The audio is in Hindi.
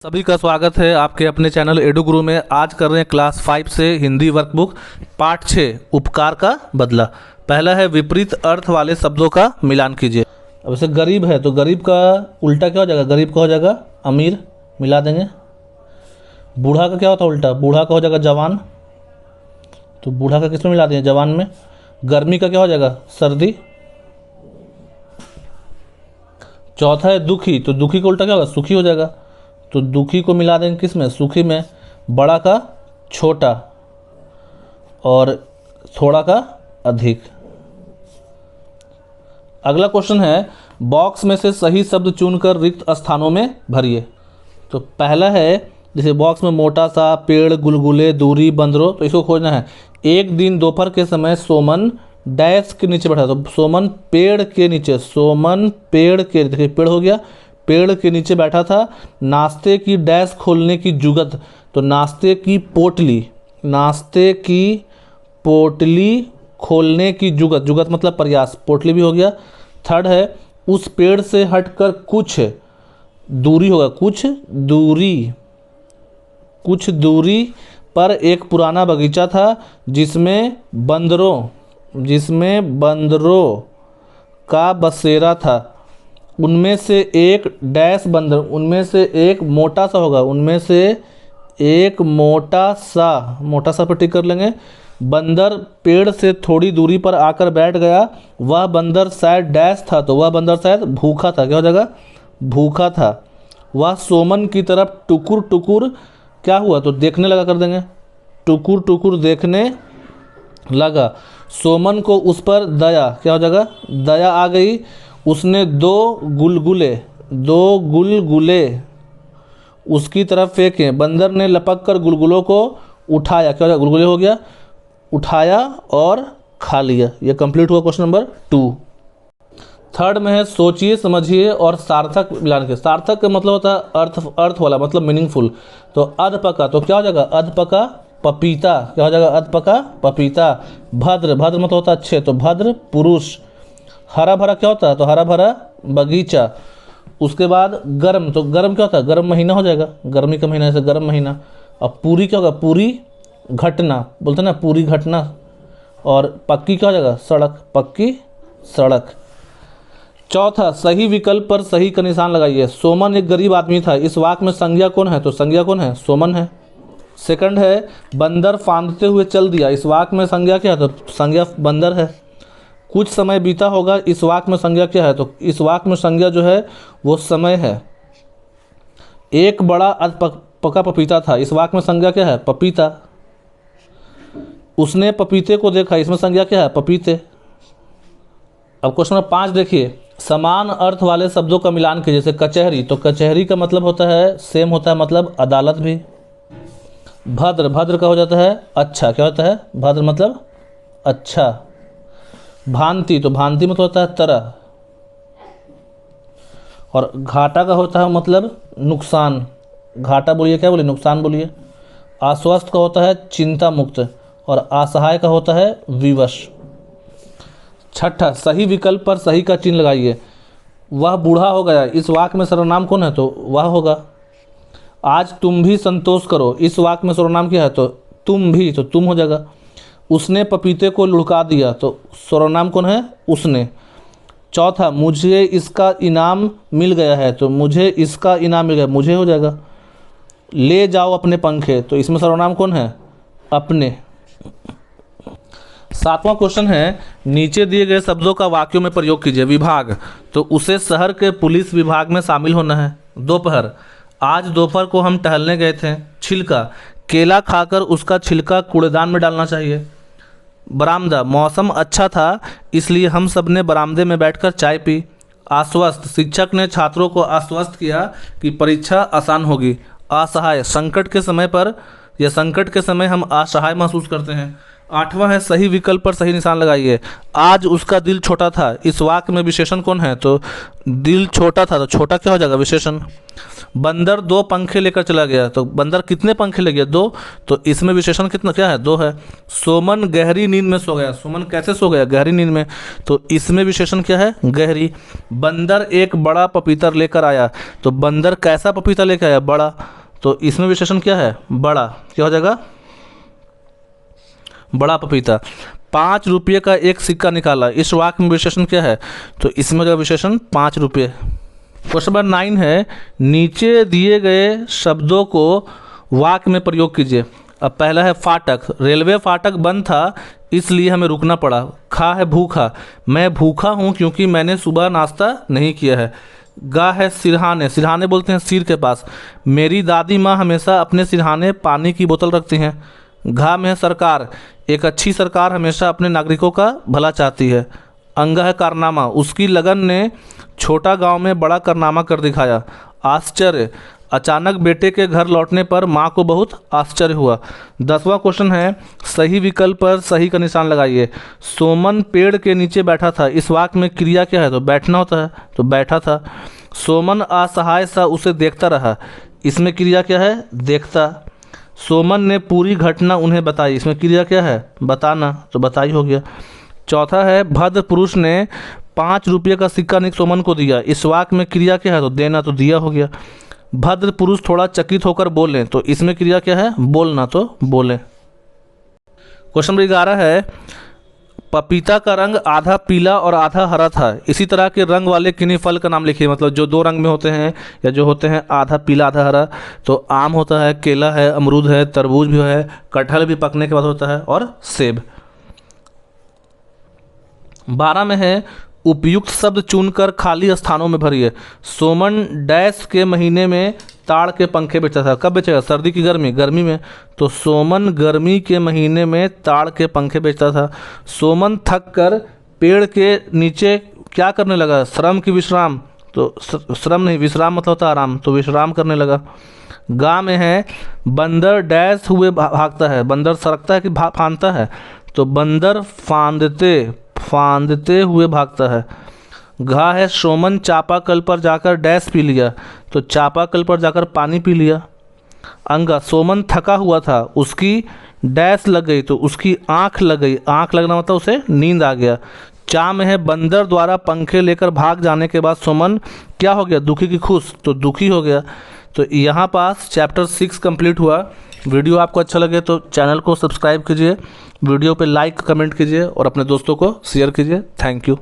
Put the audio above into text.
सभी का स्वागत है आपके अपने चैनल एडू गुरु में। आज कर रहे हैं क्लास 5 से हिंदी वर्कबुक पार्ट 6 उपकार का बदला। पहला है विपरीत अर्थ वाले शब्दों का मिलान कीजिए। अब जैसे गरीब है तो गरीब का उल्टा क्या हो जाएगा? गरीब का हो जाएगा अमीर, मिला देंगे। बूढ़ा का क्या होता है उल्टा? बूढ़ा का हो जाएगा जवान, तो बूढ़ा का किस में मिला देंगे? जवान में। गर्मी का क्या हो जाएगा? सर्दी। चौथा है दुखी, तो दुखी का उल्टा क्या होगा? सुखी हो जाएगा, तो दुखी को मिला देंगे किस में? सुखी में। बड़ा का छोटा और थोड़ा का अधिक। अगला क्वेश्चन है बॉक्स में से सही शब्द चुनकर रिक्त स्थानों में भरिए। तो पहला है जैसे बॉक्स में मोटा सा, पेड़, गुलगुले, दूरी, बंदरों, तो इसको खोजना है। एक दिन दोपहर के समय सोमन डैश के नीचे बैठा, तो सोमन पेड़ के नीचे, सोमन पेड़ के, देखिए पेड़ हो गया, पेड़ के नीचे बैठा था। नाश्ते की डैश खोलने की जुगत, तो नाश्ते की पोटली, नाश्ते की पोटली खोलने की जुगत, जुगत मतलब प्रयास, पोटली भी हो गया। थर्ड है उस पेड़ से हटकर कुछ दूरी होगा, कुछ दूरी, कुछ दूरी पर एक पुराना बगीचा था जिसमें बंदरों का बसेरा था। उनमें से एक डैश बंदर, उनमें से एक मोटा सा होगा, उनमें से एक मोटा सा पर टिक कर लेंगे। बंदर पेड़ से थोड़ी दूरी पर आकर बैठ गया। वह बंदर शायद डैश था, तो वह बंदर शायद भूखा था, क्या हो जाएगा? भूखा था। वह सोमन की तरफ टुकुर टुकुर क्या हुआ? तो देखने लगा कर देंगे, टुकुर टुकुर देखने लगा। सोमन को उस पर दया, क्या हो जाएगा? दया आ गई। उसने दो गुलगुले उसकी तरफ फेंके। बंदर ने लपक कर गुलगुलों को उठाया, क्या हो जाएगा? गुलगुले हो गया, उठाया और खा लिया। ये कंप्लीट हुआ क्वेश्चन नंबर 2। थर्ड में है सोचिए, समझिए और सार्थक मिलान के। सार्थक का मतलब होता है अर्थ वाला, मतलब मीनिंगफुल। तो अधपका, तो क्या हो जाएगा? अधपका पपीता, क्या हो जाएगा? अधपका पपीता। भद्र मतलब होता है अच्छे, तो भद्र पुरुष। हरा भरा क्या होता है? तो हरा भरा बगीचा। उसके बाद गर्म, तो गर्म क्या होता है? गर्म महीना हो जाएगा, गर्मी का महीना, जैसे गर्म महीना। अब पूरी क्या होगा? पूरी घटना, बोलते हैं ना पूरी घटना। और पक्की क्या हो जाएगा? सड़क, पक्की सड़क। चौथा सही विकल्प पर सही का निशान लगाइए। सोमन एक गरीब आदमी था। इस वाक्य में संज्ञा कौन है? तो संज्ञा कौन है? सोमन है। सेकंड है बंदर फांदते हुए चल दिया। इस वाक्य में संज्ञा क्या है? तो संज्ञा बंदर है। कुछ समय बीता होगा। इस वाक्य में संज्ञा क्या है? तो इस वाक्य में संज्ञा जो है वो समय है। एक बड़ा पका पपीता था। इस वाक्य में संज्ञा क्या है? पपीता। उसने पपीते को देखा। इसमें संज्ञा क्या है? पपीते। अब क्वेश्चन नंबर 5 देखिए, समान अर्थ वाले शब्दों का मिलान कीजिए। जैसे कचहरी, तो कचहरी का मतलब होता है सेम होता है, मतलब अदालत भी। भद्र का हो जाता है अच्छा, क्या होता है? भद्र मतलब अच्छा। भांति, तो भांति मतलब होता है तरह। और घाटा का होता है मतलब नुकसान। घाटा बोलिए, क्या बोलिए? नुकसान बोलिए। आश्वस्त का होता है चिंता मुक्त। और असहाय का होता है विवश। छठा सही विकल्प पर सही का चिन्ह लगाइए। वह बूढ़ा हो गया। इस वाक्य में सर्वनाम कौन है? तो वह होगा। आज तुम भी संतोष करो। इस वाक्य में सर्वनाम क्या है? तो तुम भी, तो तुम हो जाएगा। उसने पपीते को लुढ़का दिया, तो सर्वनाम कौन है? उसने। चौथा मुझे इसका इनाम मिल गया है, तो मुझे इसका इनाम मिल गया, मुझे हो जाएगा। ले जाओ अपने पंखे, तो इसमें सर्वनाम कौन है? अपने। सातवां क्वेश्चन है नीचे दिए गए शब्दों का वाक्यों में प्रयोग कीजिए। विभाग, तो उसे शहर के पुलिस विभाग में शामिल होना है। दोपहर, आज दोपहर को हम टहलने गए थे। छिलका, केला खाकर उसका छिलका कूड़ेदान में डालना चाहिए। बरामदा, मौसम अच्छा था इसलिए हम सब ने बरामदे में बैठकर चाय पी। आश्वस्त, शिक्षक ने छात्रों को आश्वस्त किया कि परीक्षा आसान होगी। असहाय, संकट के समय पर या संकट के समय हम असहाय महसूस करते हैं। 8वां है सही विकल्प पर सही निशान लगाइए। आज उसका दिल छोटा था, इस वाक्य में विशेषण कौन है? तो दिल छोटा था, तो छोटा क्या हो जाएगा? विशेषण। बंदर 2 पंखे लेकर चला गया, तो बंदर कितने पंखे ले गया? 2, तो इसमें विशेषण कितना क्या है? 2 है। सोमन गहरी नींद में सो गया, सोमन कैसे सो गया? गहरी नींद में, तो इसमें विशेषण क्या है? गहरी। बंदर एक बड़ा पपीता लेकर आया, तो बंदर कैसा पपीता लेकर आया? बड़ा, तो इसमें विशेषण क्या है? बड़ा। क्या हो जाएगा? बड़ा पपीता। 5 रुपये का एक सिक्का निकाला, इस वाक्य में विशेषण क्या है? तो इसमें हो जाएगा विशेषण 5 रुपये। क्वेश्चन नंबर 9 है नीचे दिए गए शब्दों को वाक्य में प्रयोग कीजिए। अब पहला है फाटक, रेलवे फाटक बंद था इसलिए हमें रुकना पड़ा। खा है भूखा, मैं भूखा हूँ क्योंकि मैंने सुबह नाश्ता नहीं किया है। गा है सिरहाने, सिरहाने बोलते हैं सिर के पास, मेरी दादी माँ हमेशा अपने सिरहाने पानी की बोतल रखती हैं। घा में है सरकार, एक अच्छी सरकार हमेशा अपने नागरिकों का भला चाहती है। अंगा है कारनामा, उसकी लगन ने छोटा गांव में बड़ा कारनामा कर दिखाया। आश्चर्य, अचानक बेटे के घर लौटने पर माँ को बहुत आश्चर्य हुआ। 10वां क्वेश्चन है सही विकल्प पर सही का निशान लगाइए। सोमन पेड़ के नीचे बैठा था, इस वाक्य में क्रिया क्या है? तो बैठना होता है, तो बैठा था। सोमन असहाय सा उसे देखता रहा, इसमें क्रिया क्या है? देखता। सोमन ने पूरी घटना उन्हें बताई, इसमें क्रिया क्या है? बताना, तो बताई हो गया। चौथा है भद्र पुरुष ने 5 रुपये का सिक्का सोमन को दिया, इस वाक्य में क्रिया क्या है? तो देना, तो दिया हो गया। भद्र पुरुष थोड़ा चकित होकर बोले, तो इसमें क्रिया क्या है? बोलना, तो बोले। क्वेश्चन नंबर 11 है पपीता का रंग आधा पीला और आधा हरा था, इसी तरह के रंग वाले किन्हीं फल का नाम लिखिए। मतलब जो 2 रंग में होते हैं या जो होते हैं आधा पीला आधा हरा, तो आम होता है, केला है, अमरूद है, तरबूज भी है, कटहल भी पकने के बाद होता है, और सेब। 12 में है उपयुक्त शब्द चुनकर खाली स्थानों में भरिए। सोमन डैश के महीने में ताड़ के पंखे बेचता था, कब बेचेगा? सर्दी की गर्मी? गर्मी में, तो सोमन गर्मी के महीने में ताड़ के पंखे बेचता था। सोमन थक कर पेड़ के नीचे क्या करने लगा? श्रम की विश्राम, तो श्रम नहीं, विश्राम मतलब होता आराम, तो विश्राम करने लगा। गा में है बंदर डैश हुए भागता है, बंदर सरकता है कि फांदता है? तो बंदर फांदते हुए भागता है। घा है सोमन चापाकल पर जाकर डैश पी लिया, तो चापाकल पर जाकर पानी पी लिया। अंगा सोमन थका हुआ था, उसकी डैश लग गई, तो उसकी आंख लग गई, आंख लगना मतलब उसे नींद आ गया। चा में है बंदर द्वारा पंखे लेकर भाग जाने के बाद सोमन क्या हो गया? दुखी की खुश, तो दुखी हो गया। तो यहाँ पास चैप्टर 6 कंप्लीट हुआ। वीडियो आपको अच्छा लगे तो चैनल को सब्सक्राइब कीजिए, वीडियो पे लाइक कमेंट कीजिए और अपने दोस्तों को शेयर कीजिए। Thank you.